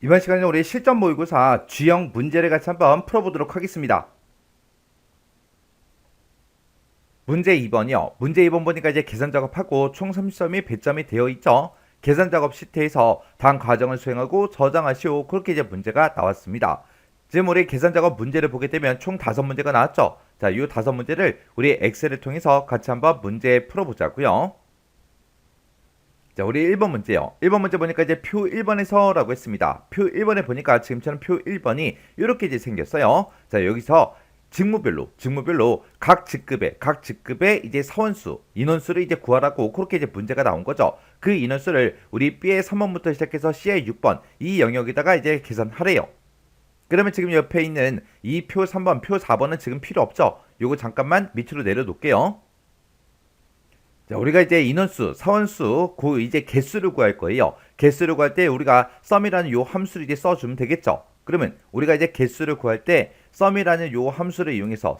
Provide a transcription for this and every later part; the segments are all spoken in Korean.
이번 시간에 우리 실전 모의고사 G형 문제를 같이 한번 풀어보도록 하겠습니다. 문제 2번이요. 문제 2번 보니까 이제 계산 작업하고 총 30점이 배점이 되어 있죠. 계산 작업 시트에서 다음 과정을 수행하고 저장하시오. 그렇게 이제 문제가 나왔습니다. 지금 우리 계산 작업 문제를 보게 되면 총 5문제가 나왔죠. 자, 이 5문제를 우리 엑셀을 통해서 같이 한번 문제 풀어보자고요. 자, 우리 1번 문제요. 1번 문제 보니까 이제 표 1번에서라고 했습니다. 표 1번에 보니까 지금처럼 표 1번이 이렇게 이제 생겼어요. 자, 여기서 직무별로 각 직급의 이제 사원수, 인원수를 이제 구하라고 그렇게 이제 문제가 나온 거죠. 그 인원수를 우리 B의 3번부터 시작해서 C의 6번 이 영역에다가 이제 계산하래요. 그러면 지금 옆에 있는 이 표 3번, 표 4번은 지금 필요 없죠. 요거 잠깐만 밑으로 내려놓을게요. 자, 우리가 이제 인원수, 사원수, 그 이제 개수를 구할 거예요. 개수를 구할 때 우리가 sum이라는 요 함수를 이제 써주면 되겠죠. 그러면 우리가 이제 개수를 구할 때 sum이라는 요 함수를 이용해서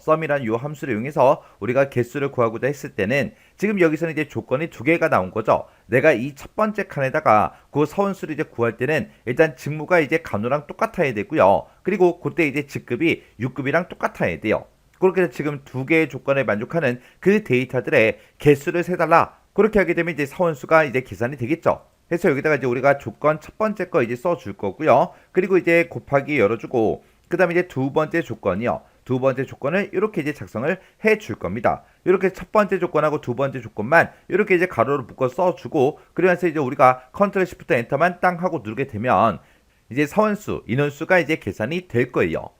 우리가 개수를 구하고자 했을 때는 지금 여기서는 이제 조건이 두 개가 나온 거죠. 내가 이 첫 번째 칸에다가 그 사원수를 이제 구할 때는 일단 직무가 이제 간호랑 똑같아야 되고요. 그리고 그때 이제 직급이 6급이랑 똑같아야 돼요. 그렇게 해서 지금 두 개의 조건에 만족하는 그 데이터들의 개수를 세달라. 그렇게 하게 되면 이제 사원수가 이제 계산이 되겠죠. 그래서 여기다가 이제 우리가 조건 첫 번째 거 이제 써줄 거고요. 그리고 이제 곱하기 열어주고, 그 다음에 이제 두 번째 조건이요. 두 번째 조건을 이렇게 이제 작성을 해 줄 겁니다. 이렇게 첫 번째 조건하고 두 번째 조건만 이렇게 이제 가로로 묶어 써주고, 그러면서 이제 우리가 컨트롤 시프트 엔터만 땅 하고 누르게 되면 이제 사원수, 인원수가 이제 계산이 될 거예요.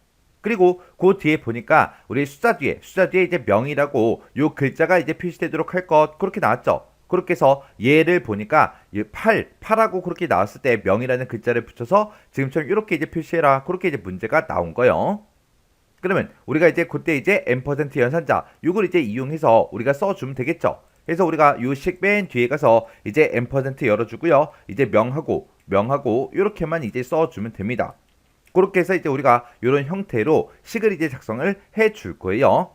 그리고 그 뒤에 보니까 우리 숫자 뒤에 이제 명이라고 요 글자가 이제 표시되도록 할 것 그렇게 나왔죠. 그렇게 해서 얘를 보니까 8하고 그렇게 나왔을 때 명이라는 글자를 붙여서 지금처럼 이렇게 이제 표시해라. 그렇게 이제 문제가 나온 거예요. 그러면 우리가 이제 그때 이제 M% 연산자 요걸 이제 이용해서 우리가 써주면 되겠죠. 그래서 우리가 요 식 맨 뒤에 가서 이제 M% 열어주고요. 이제 명하고 이렇게만 이제 써주면 됩니다. 그렇게 해서 이제 우리가 이런 형태로 식을 이제 작성을 해 줄 거예요.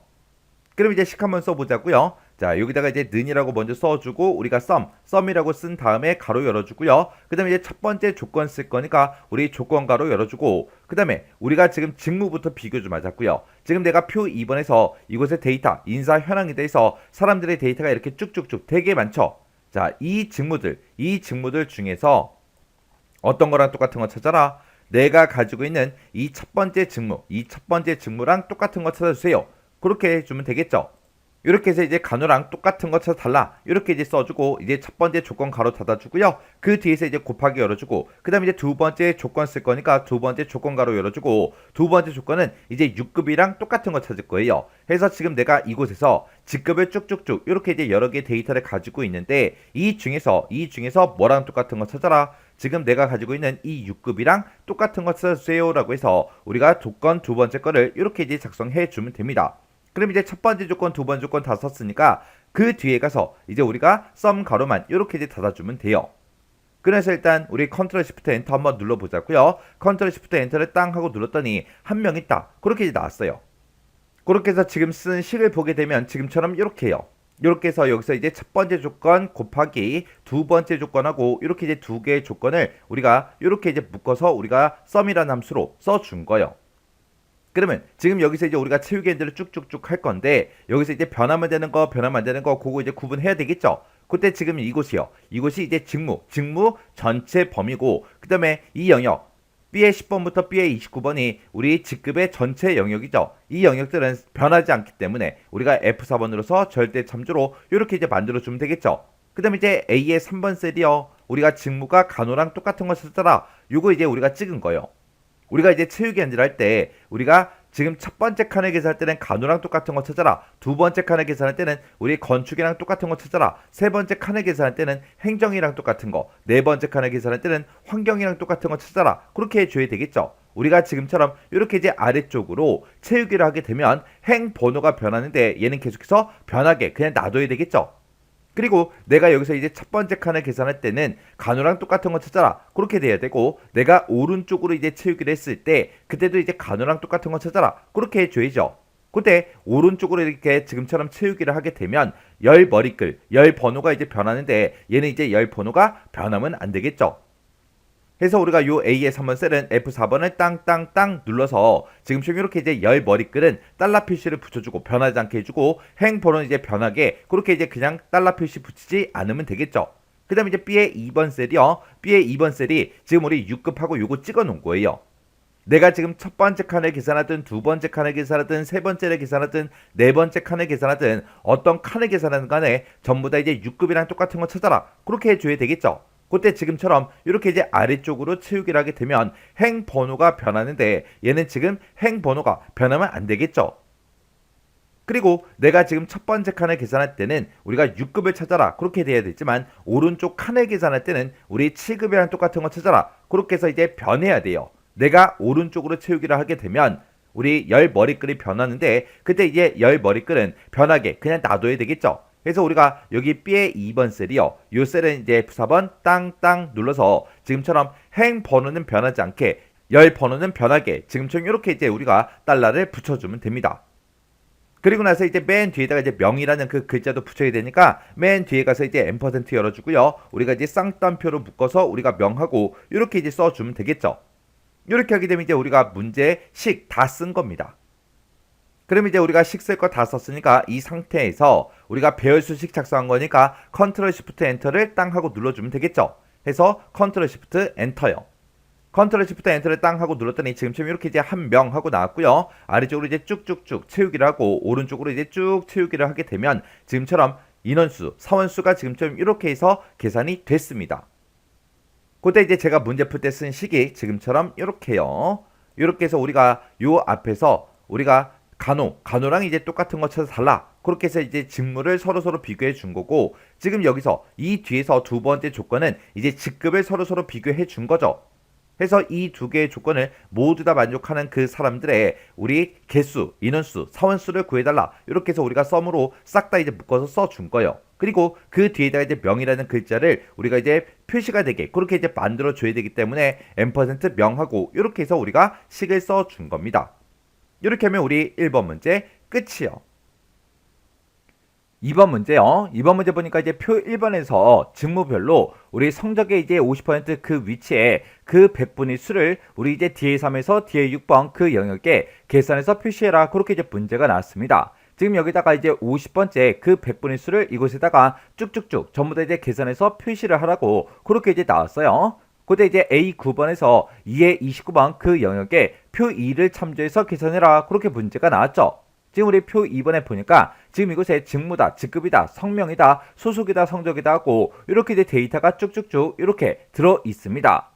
그럼 이제 식 한번 써보자고요. 자, 여기다가 이제 는이라고 먼저 써주고 우리가 sum이라고 쓴 다음에 가로 열어주고요. 그 다음에 이제 첫 번째 조건 쓸 거니까 우리 조건 가로 열어주고, 그 다음에 우리가 지금 직무부터 비교 좀 하자고요. 지금 내가 표 2번에서 이곳의 데이터 인사 현황에 대해서 사람들의 데이터가 이렇게 쭉쭉쭉 되게 많죠. 자, 이 직무들 중에서 어떤 거랑 똑같은 거 찾아라. 내가 가지고 있는 이 첫 번째 직무랑 똑같은 거 찾아주세요. 그렇게 해주면 되겠죠. 이렇게 해서 이제 간호랑 똑같은 거 찾아달라. 이렇게 이제 써주고 이제 첫 번째 조건 가로 닫아주고요. 그 뒤에서 이제 곱하기 열어주고, 그 다음에 이제 두 번째 조건 쓸 거니까 두 번째 조건 가로 열어주고, 두 번째 조건은 이제 6급이랑 똑같은 거 찾을 거예요. 그래서 지금 내가 이곳에서 직급을 쭉쭉쭉 이렇게 이제 여러 개의 데이터를 가지고 있는데 이 중에서 뭐랑 똑같은 거 찾아라. 지금 내가 가지고 있는 이 6급이랑 똑같은 거 찾아주세요 라고 해서 우리가 조건 두 번째 거를 이렇게 이제 작성해 주면 됩니다. 그럼 이제 첫 번째 조건, 두 번째 조건 다 썼으니까 그 뒤에 가서 이제 우리가 sum 가로만 이렇게 이제 닫아주면 돼요. 그래서 일단 우리 컨트롤 시프트 엔터 한번 눌러보자고요. 컨트롤 시프트 엔터를 땅 하고 눌렀더니 한 명 있다. 그렇게 이제 나왔어요. 그렇게 해서 지금 쓴 식을 보게 되면 지금처럼 이렇게 해요. 이렇게 해서 여기서 이제 첫 번째 조건 곱하기 두 번째 조건하고 이렇게 이제 두 개의 조건을 우리가 이렇게 이제 묶어서 우리가 sum이라는 함수로 써준 거예요. 그러면 지금 여기서 이제 우리가 채우기 엔드를 쭉쭉쭉 할 건데 여기서 이제 변하면 되는 거 그거 이제 구분해야 되겠죠. 그때 지금 이곳이 이제 직무 전체 범위고, 그 다음에 이 영역 B의 10번부터 B의 29번이 우리 직급의 전체 영역이죠. 이 영역들은 변하지 않기 때문에 우리가 F4번으로서 절대 참조로 이렇게 이제 만들어주면 되겠죠. 그 다음에 이제 A의 3번 셀이요. 우리가 직무가 간호랑 똑같은 거 썼잖아. 요거 이제 우리가 찍은 거예요. 우리가 이제 채우기 엔드를 할 때 우리가 지금 첫 번째 칸을 계산할 때는 간호랑 똑같은 거 찾아라. 두 번째 칸을 계산할 때는 우리 건축이랑 똑같은 거 찾아라. 세 번째 칸을 계산할 때는 행정이랑 똑같은 거, 네 번째 칸을 계산할 때는 환경이랑 똑같은 거 찾아라. 그렇게 해줘야 되겠죠. 우리가 지금처럼 이렇게 이제 아래쪽으로 채우기를 하게 되면 행 번호가 변하는데 얘는 계속해서 변하게 그냥 놔둬야 되겠죠. 그리고 내가 여기서 이제 첫 번째 칸을 계산할 때는 간호랑 똑같은 거 찾아라. 그렇게 돼야 되고, 내가 오른쪽으로 이제 채우기를 했을 때 그때도 이제 간호랑 똑같은 거 찾아라. 그렇게 해줘야죠. 그때 오른쪽으로 이렇게 지금처럼 채우기를 하게 되면 열 번호가 이제 변하는데 얘는 이제 열 번호가 변하면 안 되겠죠. 해서 우리가 요 A의 3번 셀은 F4번을 땅땅땅 눌러서 지금처럼 이렇게 이제 열 머리글은 달러 표시를 붙여주고 변하지 않게 해주고 행 번호는 이제 변하게 그렇게 이제 그냥 달러 표시 붙이지 않으면 되겠죠. 그 다음에 이제 B의 2번 셀이요. B의 2번 셀이 지금 우리 6급하고 요거 찍어 놓은 거예요. 내가 지금 첫 번째 칸을 계산하든 두 번째 칸을 계산하든 세 번째를 계산하든 네 번째 칸을 계산하든 어떤 칸을 계산하든 간에 전부 다 이제 6급이랑 똑같은 거 찾아라. 그렇게 해줘야 되겠죠. 그때 지금처럼 이렇게 이제 아래쪽으로 채우기를 하게 되면 행 번호가 변하는데 얘는 지금 행 번호가 변하면 안 되겠죠. 그리고 내가 지금 첫 번째 칸을 계산할 때는 우리가 6급을 찾아라 그렇게 돼야 되지만 오른쪽 칸을 계산할 때는 우리 7급이랑 똑같은 거 찾아라 그렇게 해서 이제 변해야 돼요. 내가 오른쪽으로 채우기를 하게 되면 우리 열 머리글이 변하는데 그때 이제 열 머리글은 변하게 그냥 놔둬야 되겠죠. 그래서 우리가 여기 B의 2번 셀이요. 요 셀은 이제 F4번 땅땅 눌러서 지금처럼 행 번호는 변하지 않게 열 번호는 변하게 지금처럼 이렇게 이제 우리가 달러를 붙여주면 됩니다. 그리고 나서 이제 맨 뒤에다가 이제 명이라는 그 글자도 붙여야 되니까 맨 뒤에 가서 이제 M% 열어주고요. 우리가 이제 쌍따옴표로 묶어서 우리가 명하고 이렇게 이제 써주면 되겠죠. 이렇게 하게 되면 이제 우리가 문제 식 다 쓴 겁니다. 그럼 이제 우리가 식 쓸 거 다 썼으니까 이 상태에서 우리가 배열수식 작성한 거니까 컨트롤 시프트 엔터를 땅 하고 눌러주면 되겠죠. 해서 컨트롤 시프트 엔터요. 컨트롤 시프트 엔터를 땅 하고 눌렀더니 지금처럼 이렇게 이제 한 명 하고 나왔고요. 아래쪽으로 이제 쭉쭉쭉 채우기를 하고 오른쪽으로 이제 쭉 채우기를 하게 되면 지금처럼 인원수, 사원수가 지금처럼 이렇게 해서 계산이 됐습니다. 그때 이제 제가 문제 풀 때 쓴 식이 지금처럼 이렇게요. 이렇게 해서 우리가 요 앞에서 우리가 간호랑 이제 똑같은 거 찾아서 달라. 그렇게 해서 이제 직무를 서로 비교해 준 거고 지금 여기서 이 뒤에서 두 번째 조건은 이제 직급을 서로 비교해 준 거죠. 해서 이 두 개의 조건을 모두 다 만족하는 그 사람들의 우리 개수, 인원수, 사원수를 구해달라. 이렇게 해서 우리가 썸으로 싹 다 이제 묶어서 써준 거예요. 그리고 그 뒤에다가 이제 명이라는 글자를 우리가 이제 표시가 되게 그렇게 이제 만들어 줘야 되기 때문에 M% 명하고 이렇게 해서 우리가 식을 써준 겁니다. 이렇게 하면 우리 1번 문제 끝이요. 2번 문제요. 2번 문제 보니까 이제 표 1번에서 직무별로 우리 성적의 이제 50% 위치에 그 100분의 수를 우리 이제 DA3에서 DA6번 그 영역에 계산해서 표시해라. 그렇게 이제 문제가 나왔습니다. 지금 여기다가 이제 50번째 그 100분의 수를 이곳에다가 쭉쭉쭉 전부 다 이제 계산해서 표시를 하라고 그렇게 이제 나왔어요. 그때 이제 A9번에서 2의 29번 그 영역에 표 2를 참조해서 계산해라. 그렇게 문제가 나왔죠. 지금 우리 표 2번에 보니까 지금 이곳에 직무다, 직급이다, 성명이다, 소속이다, 성적이다 하고 이렇게 이제 데이터가 쭉쭉쭉 이렇게 들어 있습니다.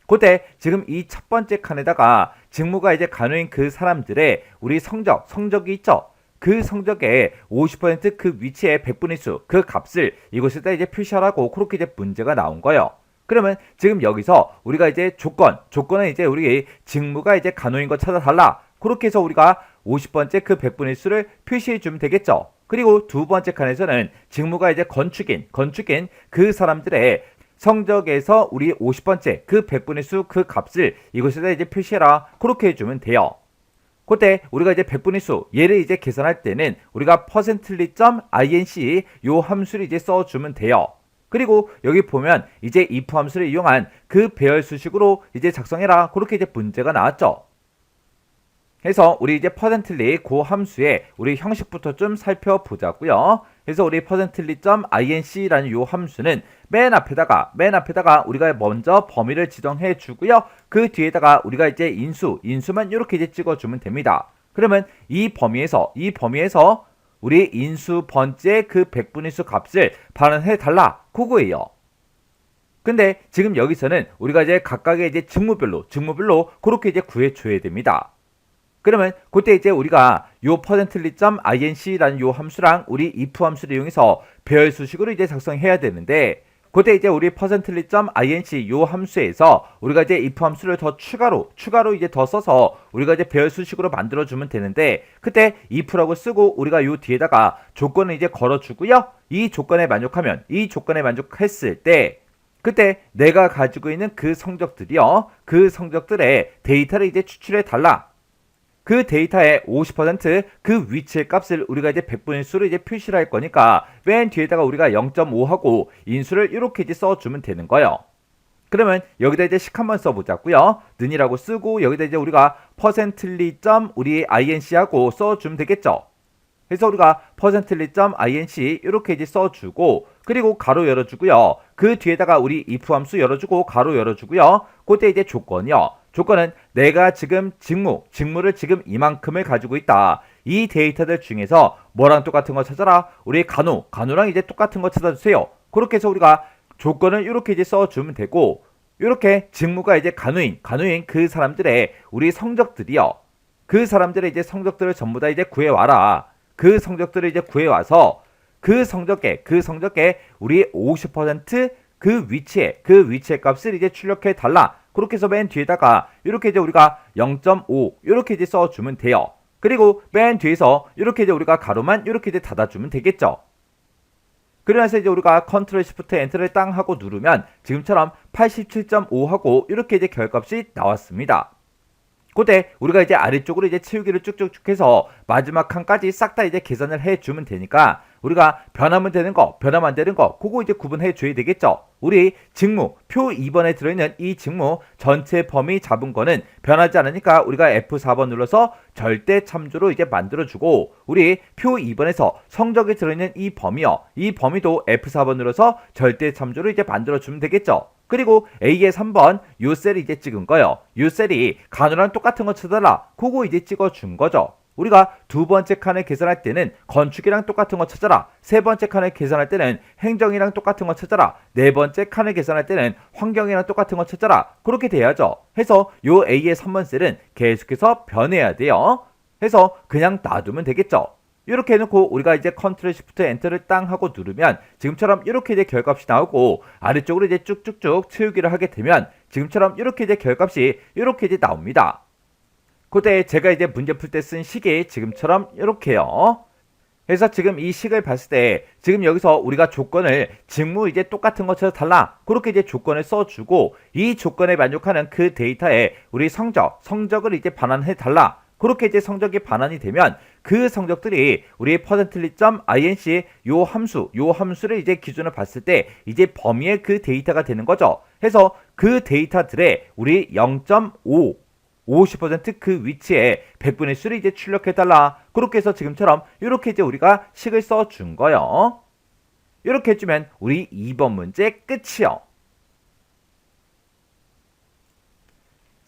그때 지금 이 첫 번째 칸에다가 직무가 이제 간호인 그 사람들의 우리 성적이 있죠. 그 성적의 50% 그 위치에 100분의 수, 그 값을 이곳에다 이제 표시하라고 그렇게 이제 문제가 나온 거예요. 그러면 지금 여기서 우리가 이제 조건은 이제 우리 직무가 이제 간호인 거 찾아달라. 그렇게 해서 우리가 50번째 그 100분의 수를 표시해 주면 되겠죠. 그리고 두 번째 칸에서는 직무가 이제 건축인 그 사람들의 성적에서 우리 50번째 그 100분의 수 그 값을 이곳에다 이제 표시해라. 그렇게 해주면 돼요. 그때 우리가 이제 100분의 수 얘를 이제 계산할 때는 우리가 %.inc 요 함수를 이제 써주면 돼요. 그리고 여기 보면 이제 if 함수를 이용한 그 배열 수식으로 이제 작성해라. 그렇게 이제 문제가 나왔죠. 그래서 우리 이제 퍼센틀리 그 함수의 우리 형식부터 좀 살펴보자고요. 그래서 우리 %inc라는 요 함수는 맨 앞에다가 우리가 먼저 범위를 지정해 주고요. 그 뒤에다가 우리가 이제 인수만 이렇게 이제 찍어주면 됩니다. 그러면 이 범위에서 우리 인수 번째 그 100분의 수 값을 발현해 달라. 그거예요. 근데 지금 여기서는 우리가 이제 각각의 이제 직무별로 그렇게 이제 구해줘야 됩니다. 그러면 그때 이제 우리가 요 %inc라는 요 함수랑 우리 if 함수를 이용해서 배열 수식으로 이제 작성해야 되는데 그때 이제 우리 %inc 요 함수에서 우리가 이제 if 함수를 더 추가로 이제 더 써서 우리가 이제 배열 수식으로 만들어 주면 되는데 그때 if라고 쓰고 우리가 요 뒤에다가 조건을 이제 걸어 주고요. 이 조건에 만족했을 때 그때 내가 가지고 있는 그 성적들이요. 그 성적들의 데이터를 이제 추출해 달라. 그 데이터의 50%그 위치의 값을 우리가 이제 100분의 수를 이제 표시를 할 거니까 맨 뒤에다가 우리가 0.5하고 인수를 이렇게 이제 써주면 되는 거예요. 그러면 여기다 이제 식 한번 써보자고요. 는이라고 쓰고 여기다 이제 우리가 퍼센틀리 점 우리 inc하고 써주면 되겠죠. 그래서 우리가 퍼센틀리 점 inc 이렇게 이제 써주고 그리고 가로 열어주고요. 그 뒤에다가 우리 if 함수 열어주고 가로 열어주고요. 그때 이제 조건이요. 조건은 내가 지금 직무를 지금 이만큼을 가지고 있다. 이 데이터들 중에서 뭐랑 똑같은 거 찾아라. 우리 간호랑 이제 똑같은 거 찾아주세요. 그렇게 해서 우리가 조건을 이렇게 이제 써주면 되고 이렇게 직무가 이제 간호인 그 사람들의 우리 성적들이요. 그 사람들의 이제 성적들을 전부 다 이제 구해와라. 그 성적들을 이제 구해와서 그 성적에 우리 50%그 위치의 값을 이제 출력해 달라. 그렇게 해서 맨 뒤에다가 이렇게 이제 우리가 0.5 이렇게 이제 써주면 돼요. 그리고 맨 뒤에서 이렇게 이제 우리가 가로만 이렇게 이제 닫아주면 되겠죠. 그러면서 이제 우리가 컨트롤 시프트 엔터를 땅 하고 누르면 지금처럼 87.5 하고 이렇게 이제 결값이 나왔습니다. 그때 우리가 이제 아래쪽으로 이제 채우기를 쭉쭉쭉 해서 마지막 칸까지 싹 다 이제 계산을 해주면 되니까 우리가 변하면 되는 거, 변하면 안 되는 거, 그거 이제 구분해 줘야 되겠죠. 우리 직무, 표 2번에 들어있는 이 직무 전체 범위 잡은 거는 변하지 않으니까 우리가 F4번 눌러서 절대 참조로 이제 만들어주고 우리 표 2번에서 성적이 들어있는 이 범위요. 이 범위도 F4번 눌러서 절대 참조로 이제 만들어주면 되겠죠. 그리고 A의 3번 요 셀이 이제 찍은 거요. 요 셀이 간호랑 똑같은 거 찾아라. 그거 이제 찍어준 거죠. 우리가 두 번째 칸을 계산할 때는 건축이랑 똑같은 거 찾아라. 세 번째 칸을 계산할 때는 행정이랑 똑같은 거 찾아라. 네 번째 칸을 계산할 때는 환경이랑 똑같은 거 찾아라. 그렇게 돼야죠. 해서 요 A의 3번 셀은 계속해서 변해야 돼요. 해서 그냥 놔두면 되겠죠. 이렇게 해놓고 우리가 이제 컨트롤 시프트 엔터를 땅 하고 누르면 지금처럼 이렇게 이제 결값이 나오고 아래쪽으로 이제 쭉쭉쭉 채우기를 하게 되면 지금처럼 이렇게 이제 결값이 이렇게 이제 나옵니다. 그때 제가 이제 문제 풀 때 쓴 식이 지금처럼 이렇게요. 그래서 지금 이 식을 봤을 때 지금 여기서 우리가 조건을 직무 이제 똑같은 것처럼 달라. 그렇게 이제 조건을 써주고 이 조건에 만족하는 그 데이터에 우리 성적을 이제 반환해 달라. 그렇게 이제 성적이 반환이 되면 그 성적들이 우리 %inc 요 함수를 이제 기준으로 봤을 때 이제 범위의 그 데이터가 되는 거죠. 해서 그 데이터들의 우리 0.5 50%그 위치에 100분의 수를 이제 출력해달라. 그렇게 해서 지금처럼 이렇게 이제 우리가 식을 써준 거요. 이렇게 해주면 우리 2번 문제 끝이요.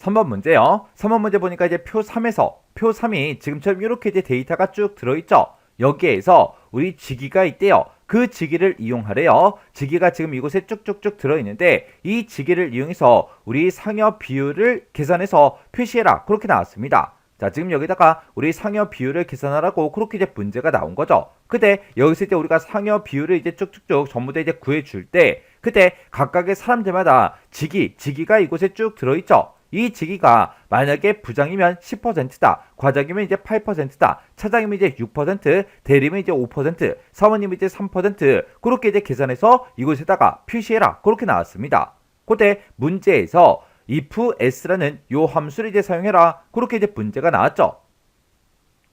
3번 문제요. 3번 문제 보니까 이제 표 3에서 표 3이 지금처럼 이렇게 이제 데이터가 쭉 들어있죠. 여기에서 우리 직위가 있대요. 그 직위를 이용하래요. 직위가 지금 이곳에 쭉쭉쭉 들어있는데 이 직위를 이용해서 우리 상여 비율을 계산해서 표시해라. 그렇게 나왔습니다. 자, 지금 여기다가 우리 상여 비율을 계산하라고 그렇게 이제 문제가 나온 거죠. 그때 여기서 이제 우리가 상여 비율을 이제 쭉쭉쭉 전부 다 이제 구해줄 때 그때 각각의 사람들마다 직위가 이곳에 쭉 들어있죠. 이 직위가 만약에 부장이면 10%다, 과장이면 이제 8%다, 차장이면 이제 6%, 대리면 이제 5%, 사원님은 이제 3%, 그렇게 이제 계산해서 이곳에다가 표시해라. 그렇게 나왔습니다. 그때 문제에서 if s라는 요 함수를 이제 사용해라. 그렇게 이제 문제가 나왔죠.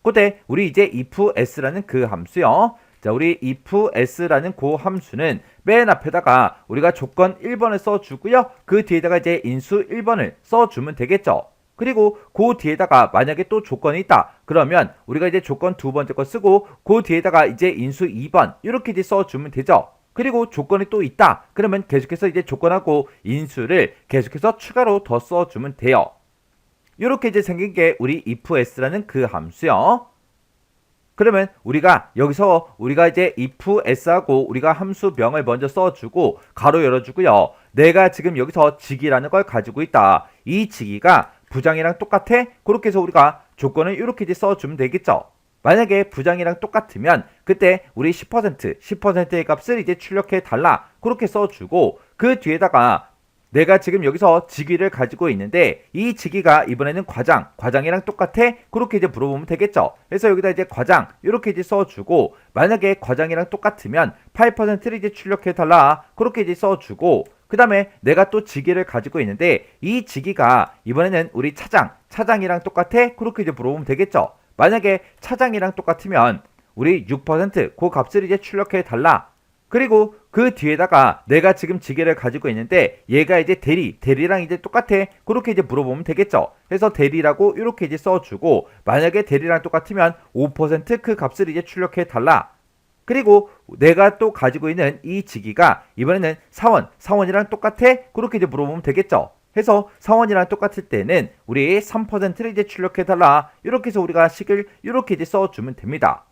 그때 우리 이제 if s라는 그 함수요. 자, 우리 if s라는 그 함수는 맨 앞에다가 우리가 조건 1번을 써주고요. 그 뒤에다가 이제 인수 1번을 써주면 되겠죠. 그리고 그 뒤에다가 만약에 또 조건이 있다. 그러면 우리가 이제 조건 두 번째 거 쓰고 그 뒤에다가 이제 인수 2번 이렇게 이제 써주면 되죠. 그리고 조건이 또 있다. 그러면 계속해서 이제 조건하고 인수를 계속해서 추가로 더 써주면 돼요. 이렇게 이제 생긴 게 우리 if s라는 그 함수요. 그러면 우리가 여기서 우리가 이제 if s하고 우리가 함수명을 먼저 써주고 가로 열어주고요. 내가 지금 여기서 직위라는 걸 가지고 있다. 이 직위가 부장이랑 똑같아? 그렇게 해서 우리가 조건을 이렇게 이제 써주면 되겠죠. 만약에 부장이랑 똑같으면 그때 우리 10%의 값을 이제 출력해 달라. 그렇게 써주고 그 뒤에다가 내가 지금 여기서 직위를 가지고 있는데 이 직위가 이번에는 과장이랑 똑같아? 그렇게 이제 물어보면 되겠죠. 그래서 여기다 이제 과장 이렇게 이제 써주고 만약에 과장이랑 똑같으면 8%를 이제 출력해 달라. 그렇게 이제 써주고 그 다음에 내가 또 직위를 가지고 있는데 이 직위가 이번에는 우리 차장이랑 똑같아? 그렇게 이제 물어보면 되겠죠. 만약에 차장이랑 똑같으면 우리 6% 그 값을 이제 출력해 달라. 그리고 그 뒤에다가 내가 지금 지게를 가지고 있는데 얘가 이제 대리랑 이제 똑같아. 그렇게 이제 물어보면 되겠죠. 그래서 대리라고 이렇게 이제 써주고 만약에 대리랑 똑같으면 5%그 값을 이제 출력해 달라. 그리고 내가 또 가지고 있는 이 지기가 이번에는 사원이랑 똑같아? 그렇게 이제 물어보면 되겠죠. 해서 사원이랑 똑같을 때는 우리 3%를 이제 출력해 달라. 이렇게 해서 우리가 식을 이렇게 이제 써주면 됩니다.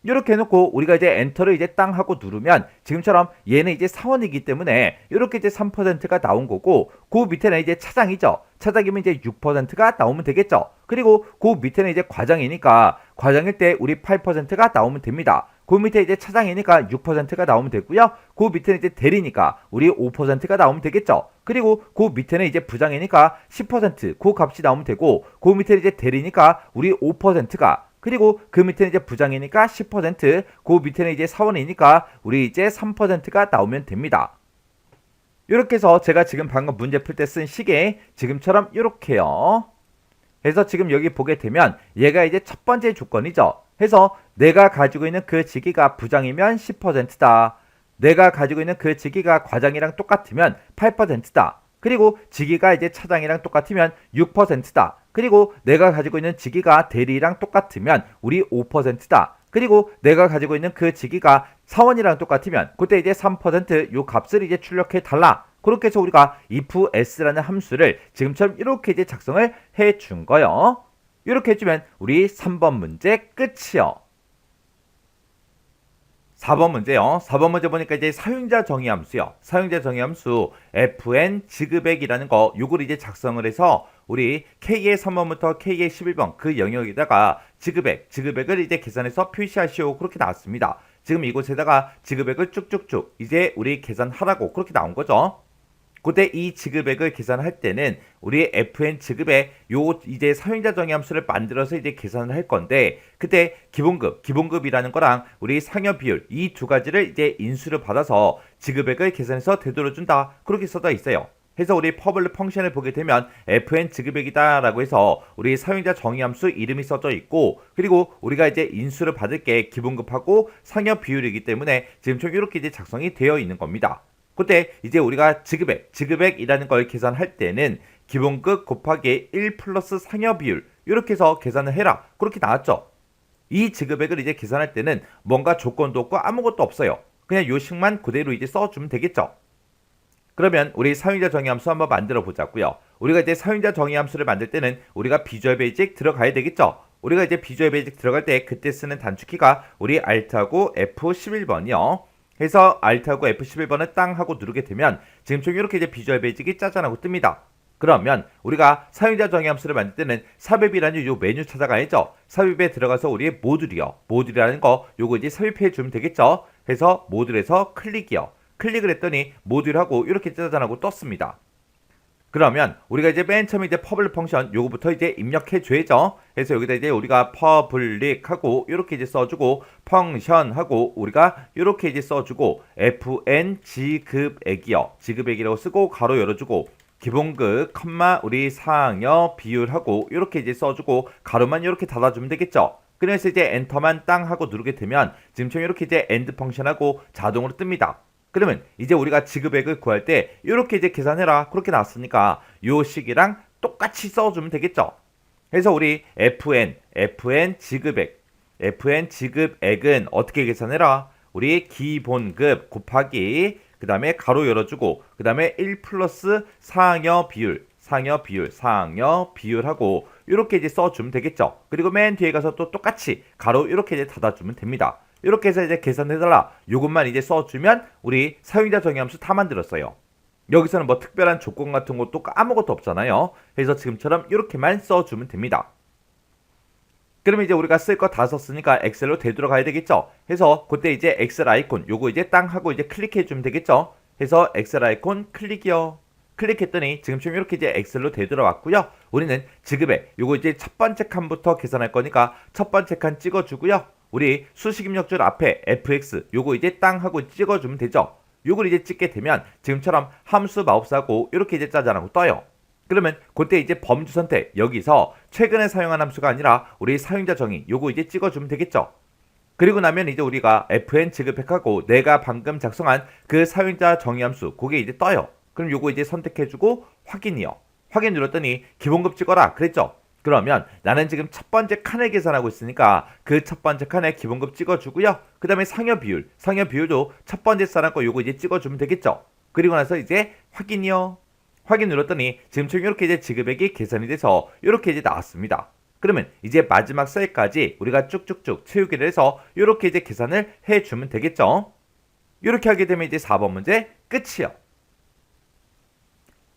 이렇게 해놓고 우리가 이제 엔터를 이제 땅 하고 누르면 지금처럼 얘는 이제 사원이기 때문에 이렇게 이제 3%가 나온 거고 그 밑에는 이제 차장이죠. 차장이면 이제 6%가 나오면 되겠죠. 그리고 그 밑에는 이제 과장이니까 과장일 때 우리 8%가 나오면 됩니다. 그 밑에 이제 차장이니까 6%가 나오면 되고요. 그 밑에는 이제 대리니까 우리 5%가 나오면 되겠죠. 그리고 그 밑에는 이제 부장이니까 10%그 값이 나오면 되고 그 밑에는 이제 대리니까 우리 5%가 그리고 그 밑에는 이제 부장이니까 10%, 그 밑에는 이제 사원이니까 우리 이제 3%가 나오면 됩니다. 이렇게 해서 제가 지금 방금 문제 풀 때 쓴 식에 지금처럼 이렇게요. 해서 지금 여기 보게 되면 얘가 이제 첫 번째 조건이죠. 해서 내가 가지고 있는 그 직위가 부장이면 10%다. 내가 가지고 있는 그 직위가 과장이랑 똑같으면 8%다. 그리고 직위가 이제 차장이랑 똑같으면 6%다. 그리고 내가 가지고 있는 직위가 대리랑 똑같으면 우리 5%다. 그리고 내가 가지고 있는 그 직위가 사원이랑 똑같으면 그때 이제 3%요 값을 이제 출력해 달라. 그렇게 해서 우리가 if s라는 함수를 지금처럼 이렇게 이제 작성을 해 준 거요. 이렇게 해주면 우리 3번 문제 끝이요. 4번 문제요. 4번 문제 보니까 이제 사용자 정의 함수요. 사용자 정의 함수 fn 지급액이라는 거 요걸 이제 작성을 해서 우리 K의 3번부터 K의 11번 그 영역에다가 지급액을 이제 계산해서 표시하시오. 그렇게 나왔습니다. 지금 이곳에다가 지급액을 쭉쭉쭉 이제 우리 계산하라고 그렇게 나온 거죠. 그때 이 지급액을 계산할 때는 우리 fn 지급액 요 이제 사용자 정의 함수를 만들어서 이제 계산을 할 건데 그때 기본급이라는 거랑 우리 상여 비율 이 두 가지를 이제 인수를 받아서 지급액을 계산해서 되돌려준다 그렇게 써져 있어요. 해서 우리 퍼블릭 펑션을 보게 되면 fn 지급액이다 라고 해서 우리 사용자 정의 함수 이름이 써져 있고 그리고 우리가 이제 인수를 받을 게 기본급하고 상여 비율이기 때문에 지금 좀 이렇게 이제 작성이 되어 있는 겁니다. 그때 이제 우리가 지급액이라는 걸 계산할 때는 기본급 곱하기 1 플러스 상여 비율 이렇게 해서 계산을 해라 그렇게 나왔죠. 이 지급액을 이제 계산할 때는 뭔가 조건도 없고 아무것도 없어요. 그냥 요식만 그대로 이제 써주면 되겠죠. 그러면 우리 사용자 정의 함수 한번 만들어 보자고요. 우리가 이제 사용자 정의 함수를 만들 때는 우리가 비주얼 베이직 들어가야 되겠죠. 우리가 이제 비주얼 베이직 들어갈 때 그때 쓰는 단축키가 우리 Alt하고 F11번이요. 해서 Alt하고 F11번을 땅 하고 누르게 되면 지금처럼 이렇게 이제 비주얼 베이직이 짜잔하고 뜹니다. 그러면 우리가 사용자 정의 함수를 만들 때는 삽입이라는 요 메뉴 찾아가야죠. 삽입에 들어가서 우리 모듈이라는 거 요거 이제 삽입해 주면 되겠죠. 해서 모듈에서 클릭이요. 클릭을 했더니 모듈하고 이렇게 짜잔하고 떴습니다. 그러면 우리가 이제 맨 처음에 이제 퍼블릭 펑션 요거부터 이제 입력해 줘야죠. 그래서 여기다 이제 우리가 퍼블릭하고 이렇게 이제 써주고 펑션하고 우리가 이렇게 이제 써주고 fn 지급액이요. 지급액이라고 쓰고 가로 열어주고 기본급 컴마 우리 상여 비율하고 이렇게 이제 써주고 가로만 이렇게 닫아주면 되겠죠. 그래서 이제 엔터만 땅 하고 누르게 되면 지금처럼 이렇게 이제 엔드 펑션하고 자동으로 뜹니다. 그러면 이제 우리가 지급액을 구할 때 이렇게 이제 계산해라 그렇게 나왔으니까 요 식이랑 똑같이 써주면 되겠죠. 그래서 우리 fn 지급액은 어떻게 계산해라? 우리 기본급 곱하기 그 다음에 가로 열어주고 그 다음에 1 플러스 상여 비율하고 이렇게 이제 써주면 되겠죠. 그리고 맨 뒤에 가서 또 똑같이 가로 이렇게 이제 닫아주면 됩니다. 이렇게 해서 이제 계산해달라. 요것만 이제 써주면 우리 사용자 정의 함수 다 만들었어요. 여기서는 뭐 특별한 조건 같은 것도 아무것도 없잖아요. 그래서 지금처럼 이렇게만 써주면 됩니다. 그러면 이제 우리가 쓸 거 다 썼으니까 엑셀로 되돌아가야 되겠죠. 해서 그때 이제 엑셀 아이콘 요거 이제 땅 하고 이제 클릭해 주면 되겠죠. 해서 엑셀 아이콘 클릭이요. 클릭했더니 지금처럼 이렇게 이제 엑셀로 되돌아왔고요. 우리는 지급액 요거 이제 첫 번째 칸부터 계산할 거니까 첫 번째 칸 찍어주고요. 우리 수식 입력줄 앞에 fx 요거 이제 땅 하고 찍어주면 되죠. 요걸 이제 찍게 되면 지금처럼 함수 마우스하고 이렇게 이제 짜잔하고 떠요. 그러면 그때 이제 범주 선택 여기서 최근에 사용한 함수가 아니라 우리 사용자 정의 요거 이제 찍어주면 되겠죠. 그리고 나면 이제 우리가 FN 지급획하고 내가 방금 작성한 그 사용자 정의함수 그게 이제 떠요. 그럼 요거 이제 선택해주고 확인이요. 확인 눌렀더니 기본급 찍어라 그랬죠. 그러면 나는 지금 첫 번째 칸을 계산하고 있으니까 그 첫 번째 칸에 기본급 찍어주고요. 그 다음에 상여 비율도 첫 번째 사람 거 요거 이제 찍어주면 되겠죠. 그리고 나서 이제 확인이요. 확인 눌렀더니 지금처럼 이렇게 이제 지급액이 계산이 돼서 이렇게 이제 나왔습니다. 그러면 이제 마지막 셀까지 우리가 쭉쭉쭉 채우기를 해서 이렇게 이제 계산을 해주면 되겠죠. 이렇게 하게 되면 이제 4번 문제 끝이요.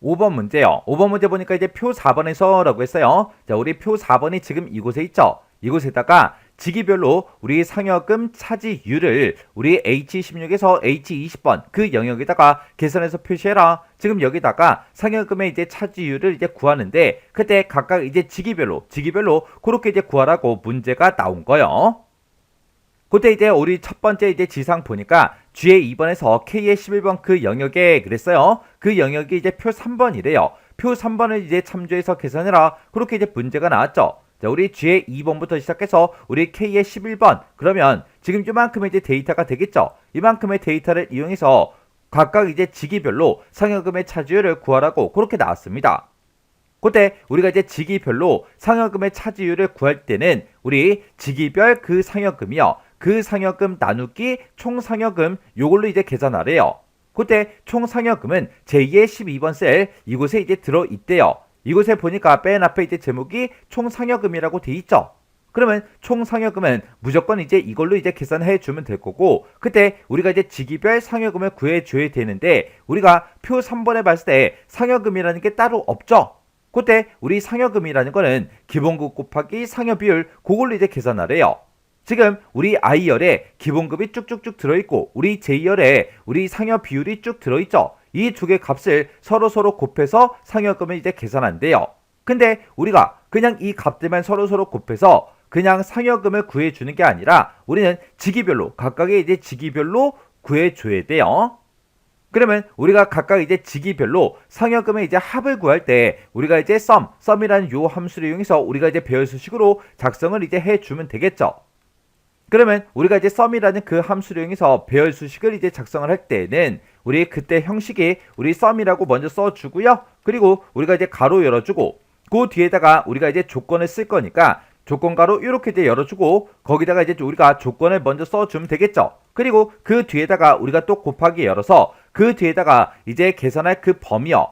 5번 문제요. 5번 문제 보니까 이제 표 4번에서 라고 했어요. 자, 우리 표 4번이 지금 이곳에 있죠. 이곳에다가 지기별로 우리 상여금 차지율을 우리 H16에서 H20번 그 영역에다가 계산해서 표시해라. 지금 여기다가 상여금의 이제 차지율을 이제 구하는데 그때 각각 이제 지기별로 그렇게 이제 구하라고 문제가 나온 거요. 그때 이제 우리 첫 번째 이제 지상 보니까 G의 2번에서 K의 11번 그 영역에 그랬어요. 그 영역이 이제 표 3번이래요. 표 3번을 이제 참조해서 계산해라. 그렇게 이제 문제가 나왔죠. 자, 우리 G의 2번부터 시작해서 우리 K의 11번. 그러면 지금 이만큼의 이제 데이터가 되겠죠. 이만큼의 데이터를 이용해서 각각 이제 지기별로 상여금의 차지율을 구하라고 그렇게 나왔습니다. 그때 우리가 이제 지기별로 상여금의 차지율을 구할 때는 우리 지기별 그 상여금이요. 그 상여금 나누기 총 상여금 요걸로 이제 계산하래요. 그때 총 상여금은 제2의 12번 셀 이곳에 이제 들어있대요. 이곳에 보니까 맨 앞에 이제 제목이 총 상여금이라고 돼 있죠. 그러면 총 상여금은 무조건 이제 이걸로 이제 계산해 주면 될 거고 그때 우리가 이제 지기별 상여금을 구해 줘야 되는데 우리가 표 3번에 봤을 때 상여금이라는 게 따로 없죠. 그때 우리 상여금이라는 거는 기본급 곱하기 상여 비율 그걸로 이제 계산하래요. 지금 우리 I열에 기본급이 쭉쭉쭉 들어있고 우리 J열에 우리 상여 비율이 쭉 들어있죠. 이 두 개 값을 서로 곱해서 상여금을 이제 계산한대요. 근데 우리가 그냥 이 값들만 서로 곱해서 그냥 상여금을 구해주는 게 아니라 우리는 지기별로 각각의 이제 지기별로 구해줘야 돼요. 그러면 우리가 각각 이제 지기별로 상여금의 이제 합을 구할 때 우리가 이제 썸이라는 요 함수를 이용해서 우리가 이제 배열수식으로 작성을 이제 해주면 되겠죠. 그러면 우리가 이제 썸이라는 그 함수를 이용해서 배열수식을 이제 작성을 할 때는 우리 그때 형식이 우리 썸이라고 먼저 써주고요. 그리고 우리가 이제 가로 열어주고 그 뒤에다가 우리가 이제 조건을 쓸 거니까 조건 가로 이렇게 이제 열어주고 거기다가 이제 우리가 조건을 먼저 써주면 되겠죠. 그리고 그 뒤에다가 우리가 또 곱하기 열어서 그 뒤에다가 이제 계산할 그 범위요.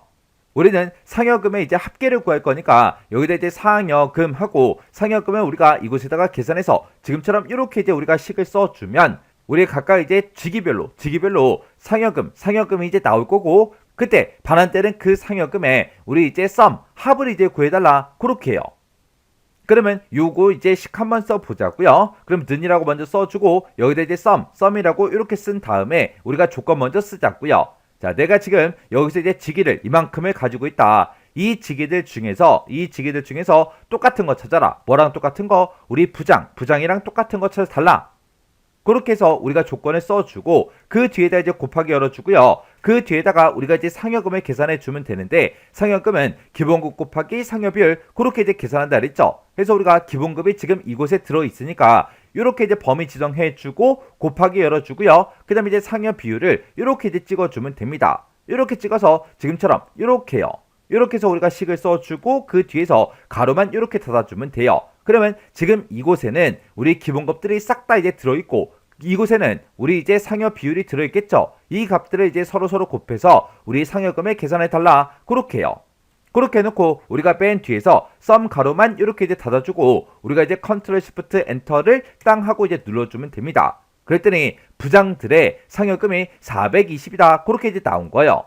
우리는 상여금의 이제 합계를 구할 거니까 여기다 이제 상여금하고 상여금을 우리가 이곳에다가 계산해서 지금처럼 이렇게 이제 우리가 식을 써주면 우리 각각 이제 지기별로 상여금이 이제 나올 거고 그때 반환되는 그 상여금에 우리 이제 합을 이제 구해달라 그렇게 해요. 그러면 요거 이제 식 한번 써보자고요. 그럼 는이라고 먼저 써주고 여기다 이제 썸이라고 이렇게 쓴 다음에 우리가 조건 먼저 쓰자고요. 자, 내가 지금 여기서 이제 지기를 이만큼을 가지고 있다. 이 지기들 중에서 똑같은 거 찾아라. 뭐랑 똑같은 거? 우리 부장이랑 똑같은 거 찾아 달라. 그렇게 해서 우리가 조건을 써주고 그 뒤에다 이제 곱하기 열어주고요. 그 뒤에다가 우리가 이제 상여금을 계산해 주면 되는데 상여금은 기본급 곱하기 상여비율 그렇게 이제 계산한다 그랬죠. 그래서 우리가 기본급이 지금 이곳에 들어 있으니까 이렇게 이제 범위 지정해 주고 곱하기 열어주고요. 그 다음에 이제 상여 비율을 이렇게 이제 찍어주면 됩니다. 이렇게 찍어서 지금처럼 이렇게요. 이렇게 해서 우리가 식을 써주고 그 뒤에서 가로만 이렇게 닫아주면 돼요. 그러면 지금 이곳에는 우리 기본값들이 싹 다 이제 들어있고 이곳에는 우리 이제 상여 비율이 들어있겠죠. 이 값들을 이제 서로 곱해서 우리 상여금을 계산해 달라. 그렇게 해요. 그렇게 해놓고 우리가 맨 뒤에서 썸 가로만 이렇게 이제 닫아주고 우리가 이제 컨트롤 시프트 엔터를 땅 하고 이제 눌러주면 됩니다. 그랬더니 부장들의 상여금이 420이다. 그렇게 이제 나온 거예요.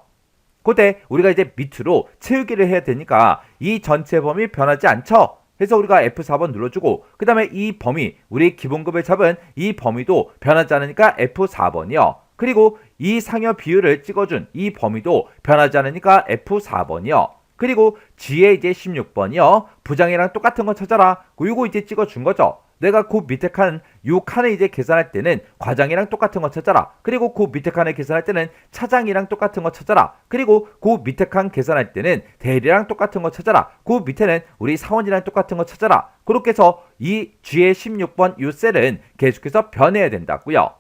그때 우리가 이제 밑으로 채우기를 해야 되니까 이 전체 범위 변하지 않죠. 그래서 우리가 F4번 눌러주고 그 다음에 이 범위 우리 기본급을 잡은 이 범위도 변하지 않으니까 F4번이요. 그리고 이 상여 비율을 찍어준 이 범위도 변하지 않으니까 F4번이요. 그리고 G에 이제 16번이요. 부장이랑 똑같은 거 찾아라. 이거 이제 찍어준 거죠. 내가 그 밑에 칸, 요 칸을 이제 계산할 때는 과장이랑 똑같은 거 찾아라. 그리고 그 밑에 칸을 계산할 때는 차장이랑 똑같은 거 찾아라. 그리고 그 밑에 칸 계산할 때는 대리랑 똑같은 거 찾아라. 그 밑에는 우리 사원이랑 똑같은 거 찾아라. 그렇게 해서 이 G의 16번 요 셀은 계속해서 변해야 된다고요.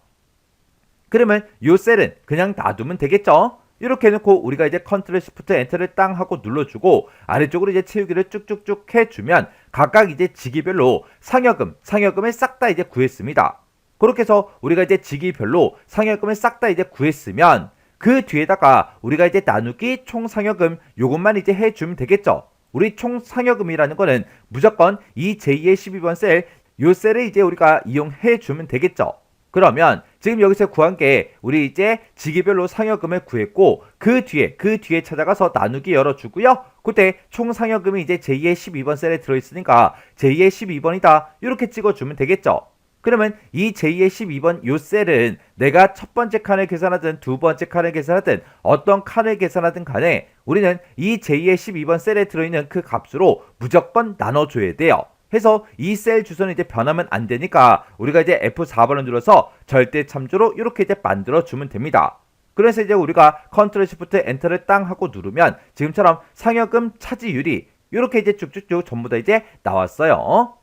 그러면 요 셀은 그냥 놔두면 되겠죠? 이렇게 해놓고 우리가 이제 컨트롤 시프트 엔터를 땅 하고 눌러주고 아래쪽으로 이제 채우기를 쭉쭉쭉 해주면 각각 이제 직위별로 상여금을 싹 다 이제 구했습니다. 그렇게 해서 우리가 이제 직위별로 상여금을 싹 다 이제 구했으면 그 뒤에다가 우리가 이제 나누기 총 상여금 요것만 이제 해주면 되겠죠. 우리 총 상여금이라는 거는 무조건 이 제2의 12번 셀, 요 셀을 이제 우리가 이용해 주면 되겠죠. 그러면 지금 여기서 구한 게 우리 이제 직위별로 상여금을 구했고 그 뒤에 찾아가서 나누기 열어주고요. 그때 총 상여금이 이제 제2의 12번 셀에 들어있으니까 제2의 12번이다 이렇게 찍어주면 되겠죠. 그러면 이 제2의 12번 요 셀은 내가 첫 번째 칸을 계산하든 두 번째 칸을 계산하든 어떤 칸을 계산하든 간에 우리는 이 제2의 12번 셀에 들어있는 그 값으로 무조건 나눠줘야 돼요. 해서 이 셀 주소는 이제 변하면 안 되니까 우리가 이제 F4번을 눌러서 절대 참조로 이렇게 이제 만들어 주면 됩니다. 그래서 이제 우리가 컨트롤 시프트 엔터를 땅 하고 누르면 지금처럼 상여금 차지율이 이렇게 이제 쭉쭉쭉 전부 다 이제 나왔어요.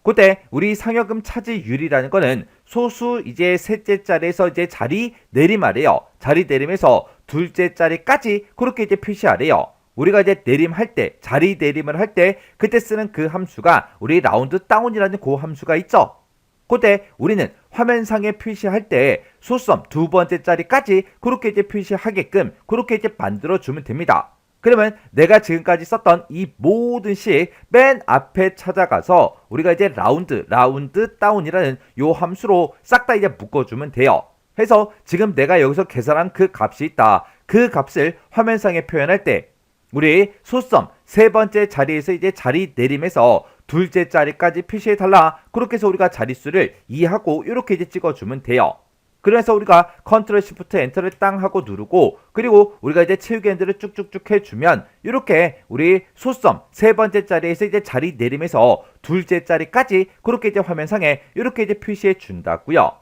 그때 우리 상여금 차지율이라는 거는 소수 이제 셋째 자리에서 이제 자리 내림하래요. 자리 내림에서 둘째 자리까지 그렇게 이제 표시하래요. 우리가 이제 내림할 때, 자리 내림을 할 때 그때 쓰는 그 함수가 우리 라운드 다운이라는 그 함수가 있죠. 그때 우리는 화면상에 표시할 때 소수점 두 번째 자리까지 그렇게 이제 표시하게끔 그렇게 이제 만들어 주면 됩니다. 그러면 내가 지금까지 썼던 이 모든 식 맨 앞에 찾아가서 우리가 이제 라운드 다운이라는 요 함수로 싹 다 이제 묶어주면 돼요. 해서 지금 내가 여기서 계산한 그 값이 있다. 그 값을 화면상에 표현할 때 우리 소수점 세 번째 자리에서 이제 자리 내림에서 둘째 자리까지 표시해 달라. 그렇게 해서 우리가 자릿수를 2하고 이렇게 이제 찍어주면 돼요. 그래서 우리가 컨트롤 시프트 엔터를 땅 하고 누르고 그리고 우리가 이제 채우기 핸들을 쭉쭉쭉 해주면 이렇게 우리 소수점 세 번째 자리에서 이제 자리 내림에서 둘째 자리까지 그렇게 이제 화면상에 이렇게 이제 표시해 준다고요.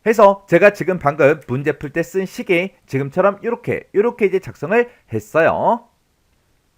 해서 제가 지금 방금 문제 풀 때 쓴 식이 지금처럼 이렇게 이제 작성을 했어요.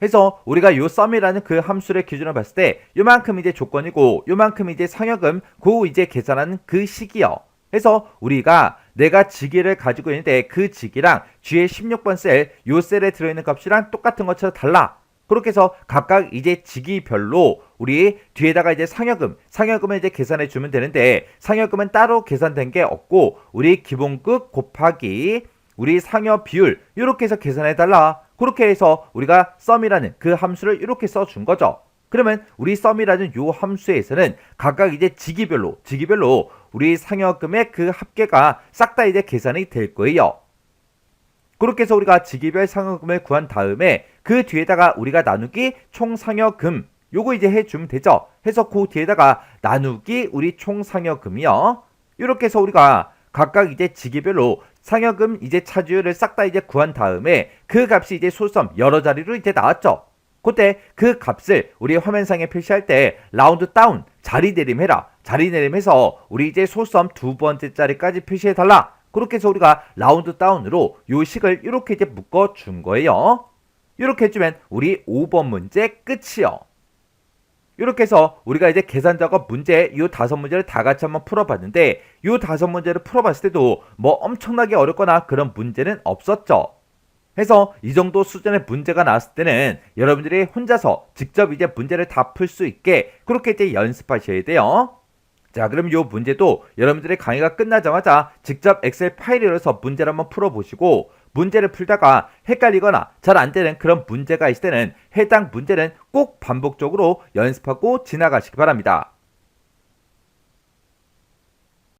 해서 우리가 요 썸이라는 그 함수를 기준으로 봤을 때 요만큼 이제 조건이고 요만큼 이제 상여금 그 이제 계산하는 그 식이요. 해서 우리가 내가 직위를 가지고 있는데 그 직위랑 G의 16번 셀 요 셀에 들어있는 값이랑 똑같은 것처럼 달라. 그렇게 해서 각각 이제 직위별로 우리 뒤에다가 이제 상여금을 이제 계산해 주면 되는데 상여금은 따로 계산된 게 없고 우리 기본급 곱하기 우리 상여 비율 이렇게 해서 계산해 달라. 그렇게 해서 우리가 썸이라는 그 함수를 이렇게 써준 거죠. 그러면 우리 썸이라는 요 함수에서는 각각 이제 직위별로 우리 상여금의 그 합계가 싹 다 이제 계산이 될 거예요. 그렇게 해서 우리가 직위별 상여금을 구한 다음에 그 뒤에다가 우리가 나누기 총 상여금 요거 이제 해주면 되죠. 해서 그 뒤에다가 나누기 우리 총 상여금이요. 이렇게 해서 우리가 각각 이제 직위별로 상여금 이제 차지율을 싹 다 이제 구한 다음에 그 값이 이제 소수점 여러 자리로 이제 나왔죠. 그때 그 값을 우리 화면상에 표시할 때 라운드 다운 자리 내림해라. 자리 내림해서 우리 이제 소수점 두 번째 자리까지 표시해 달라. 그렇게 해서 우리가 라운드 다운으로 요 식을 이렇게 이제 묶어 준 거예요. 이렇게 해주면 우리 5번 문제 끝이요. 이렇게 해서 우리가 이제 계산 작업 문제 요 5문제를 다 같이 한번 풀어봤는데 요 5문제를 풀어봤을 때도 뭐 엄청나게 어렵거나 그런 문제는 없었죠. 해서 이 정도 수준의 문제가 나왔을 때는 여러분들이 혼자서 직접 이제 문제를 다 풀 수 있게 그렇게 이제 연습하셔야 돼요. 자, 그럼 이 문제도 여러분들의 강의가 끝나자마자 직접 엑셀 파일을 열어서 문제를 한번 풀어보시고 문제를 풀다가 헷갈리거나 잘 안되는 그런 문제가 있을 때는 해당 문제는 꼭 반복적으로 연습하고 지나가시기 바랍니다.